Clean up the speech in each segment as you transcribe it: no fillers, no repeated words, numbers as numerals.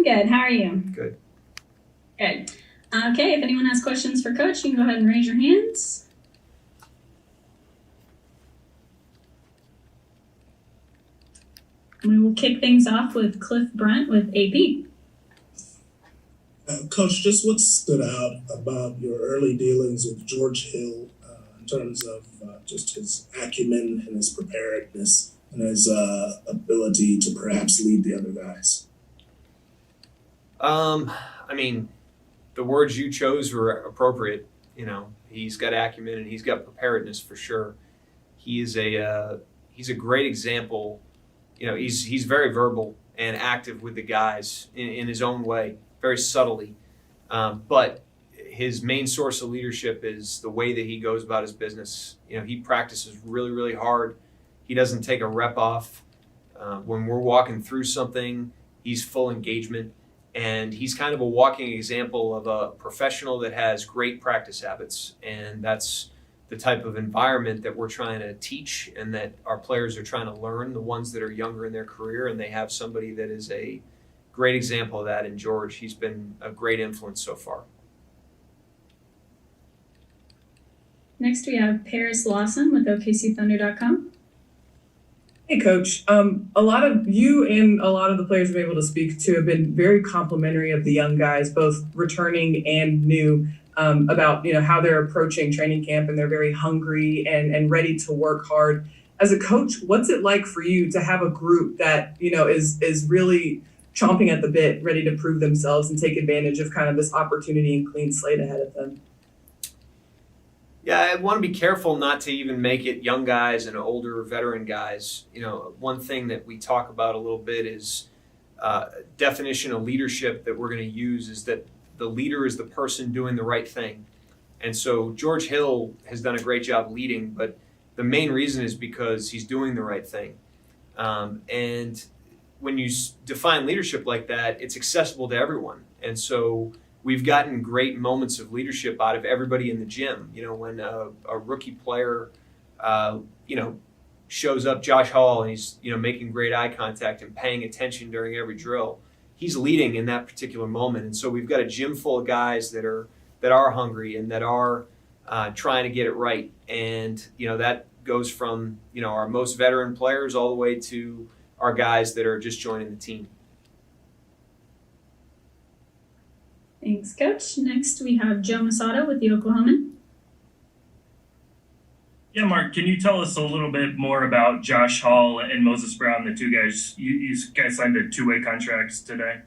good. How are you? Good. Good. Okay, if anyone has questions for Coach, you can go ahead and raise your hands. We will kick things off with Cliff Brunt with AP. Coach, just what stood out about your early dealings with George Hill in terms of just his acumen and his preparedness and his ability to perhaps lead the other guys? I mean, the words you chose were appropriate. You know, he's got acumen and he's got preparedness for sure. He's a great example. You know, he's very verbal and active with the guys in his own way, very subtly. But his main source of leadership is the way that he goes about his business. You know, he practices really, really hard. He doesn't take a rep off. When we're walking through something, he's full engagement. And he's kind of a walking example of a professional that has great practice habits. And that's the type of environment that we're trying to teach and that our players are trying to learn, the ones that are younger in their career, and they have somebody that is a great example of that in George. He's been a great influence so far. Next, we have Paris Lawson with OKCThunder.com. Hey, Coach. A lot of you and a lot of the players we're able to speak to have been very complimentary of the young guys, both returning and new, about how they're approaching training camp, and they're very hungry and ready to work hard. As a coach, what's it like for you to have a group that is really chomping at the bit, ready to prove themselves and take advantage of kind of this opportunity and clean slate ahead of them? Yeah, I want to be careful not to even make it young guys and older veteran guys. You know, one thing that we talk about a little bit is definition of leadership that we're going to use is that the leader is the person doing the right thing. And so George Hill has done a great job leading, but the main reason is because he's doing the right thing. And when you define leadership like that, it's accessible to everyone. And so we've gotten great moments of leadership out of everybody in the gym. You know, when a rookie player, shows up, Josh Hall, and he's, making great eye contact and paying attention during every drill, he's leading in that particular moment. And so we've got a gym full of guys that are hungry and that are trying to get it right. And, that goes from, our most veteran players all the way to our guys that are just joining the team. Thanks, Coach. Next, we have Joe Masato with the Oklahoman. Yeah, Mark, can you tell us a little bit more about Josh Hall and Moses Brown, the two guys? You guys signed a two-way contracts today.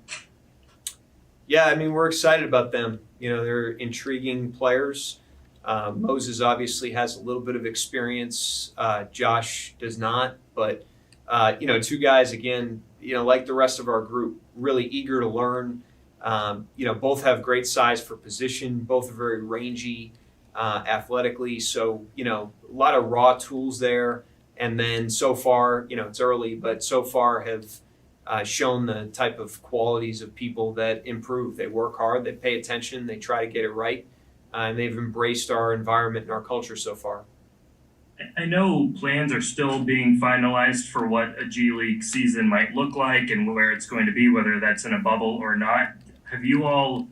Yeah, I mean, we're excited about them. They're intriguing players. Moses obviously has a little bit of experience. Josh does not. But, two guys, again, like the rest of our group, really eager to learn. Both have great size for position. Both are very rangy athletically. So, a lot of raw tools there. And then so far, it's early, but so far have shown the type of qualities of people that improve. They work hard, they pay attention, they try to get it right. And they've embraced our environment and our culture so far. I know plans are still being finalized for what a G League season might look like and where it's going to be, whether that's in a bubble or not. Have you all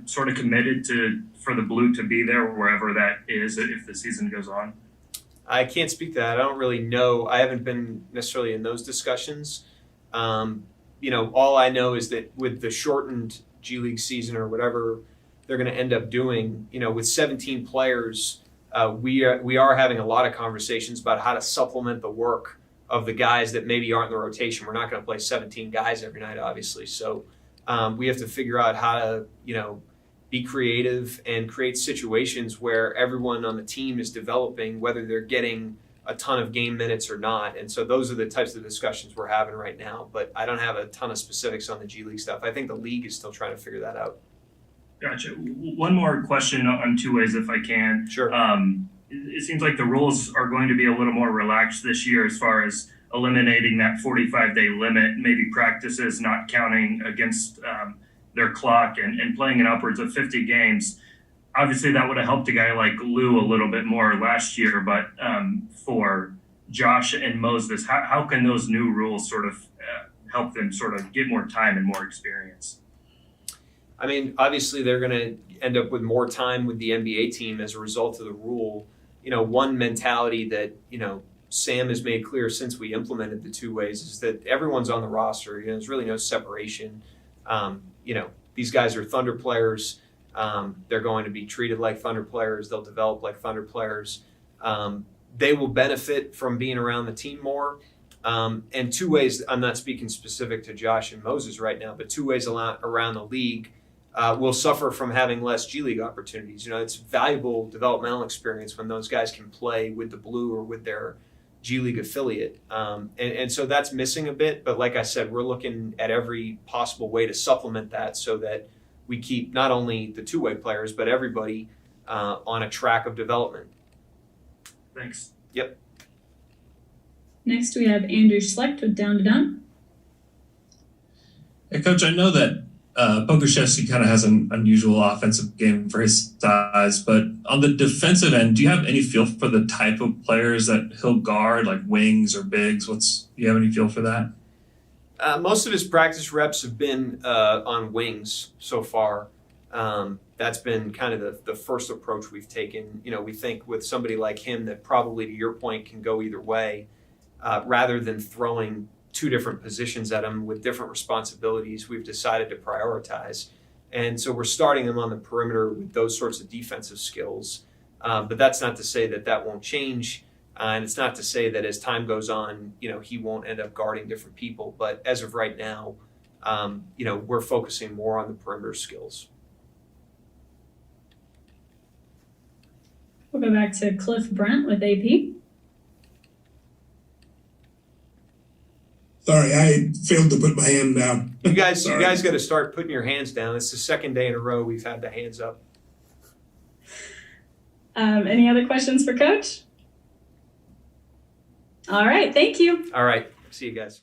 sort of committed for the Blue to be there wherever that is if the season goes on? I can't speak to that. I don't really know. I haven't been necessarily in those discussions. All I know is that with the shortened G League season or whatever they're going to end up doing, with 17 players, we are having a lot of conversations about how to supplement the work of the guys that maybe aren't in the rotation. We're not going to play 17 guys every night, obviously. So we have to figure out how to, be creative and create situations where everyone on the team is developing, whether they're getting a ton of game minutes or not. And so those are the types of discussions we're having right now. But I don't have a ton of specifics on the G League stuff. I think the league is still trying to figure that out. Gotcha. One more question on two ways, if I can. Sure. It seems like the rules are going to be a little more relaxed this year as far as eliminating that 45-day limit, maybe practices not counting against their clock and playing in upwards of 50 games. Obviously, that would have helped a guy like Lou a little bit more last year, but for Josh and Moses, how can those new rules sort of help them sort of get more time and more experience? I mean, obviously they're going to end up with more time with the NBA team as a result of the rule. One mentality that, Sam has made clear since we implemented the 2 ways is that everyone's on the roster. There's really no separation. These guys are Thunder players. They're going to be treated like Thunder players. They'll develop like Thunder players. They will benefit from being around the team more. And 2 ways, I'm not speaking specific to Josh and Moses right now, but 2 ways around the league will suffer from having less G League opportunities. It's valuable developmental experience when those guys can play with the Blue or with their G League affiliate. And so that's missing a bit. But like I said, we're looking at every possible way to supplement that so that we keep not only the 2-way players, but everybody on a track of development. Thanks. Yep. Next, we have Andrew Schlecht with Down to Done. Hey, Coach, I know that Pokuševski kind of has an unusual offensive game for his size, but on the defensive end, do you have any feel for the type of players that he'll guard, like wings or bigs? Do you have any feel for that? Most of his practice reps have been on wings so far. That's been kind of the first approach we've taken. We think with somebody like him that probably, to your point, can go either way, rather than throwing 2 different positions at him with different responsibilities, we've decided to prioritize. And so we're starting him on the perimeter with those sorts of defensive skills. But that's not to say that won't change. And it's not to say that as time goes on, he won't end up guarding different people. But as of right now, we're focusing more on the perimeter skills. We'll go back to Cliff Brent with AP. Sorry, I failed to put my hand down. You guys Sorry. got to start putting your hands down. It's the 2nd day in a row we've had the hands up. Any other questions for Coach? All right, thank you. All right. See you guys.